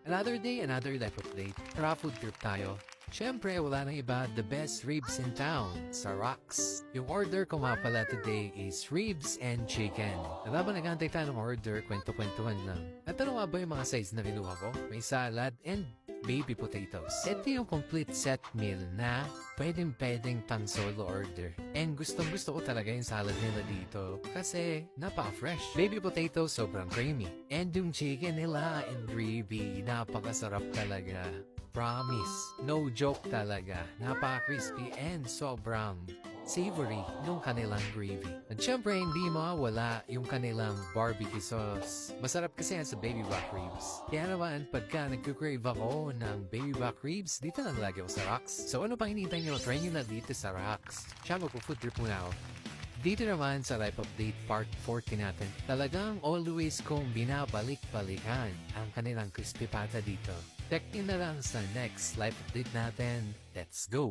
Another day, another life update. Tara, food trip tayo. Siyempre, wala nang iba, the best ribs in town, sa Rocks. Yung order ko nga pala today is ribs and chicken. At habang nag-antay tayo ng order, kwento-kwentuhan lang. At ano nga ba yung mga sides na kinuha ko? May salad and baby potatoes. Ito yung complete set meal na pwedeng pang solo order. And gustong-gusto ko talaga yung salad nila dito kasi napaka-fresh. Baby potato sobrang creamy. And yung chicken nila and gravy, napakasarap talaga. Promise, no joke talaga. Napaka-crispy and sobrang savory yung kanilang gravy. At syempre, hindi mawawala yung kanilang barbecue sauce. Masarap kasi yan sa baby back ribs. Kaya naman, pagka nagkukrave ako ng baby back ribs, dito lang lagi ako sa Rocks. So ano pang hinihintay nyo? Try nyo na dito sa Rocks. Siya magpo-food trip muna ako. Dito naman sa Life Update Part 40 natin, talagang always kong binabalik-balikan ang kanilang crispy pata dito. Check in na lang sa next Life Update natin. Let's go!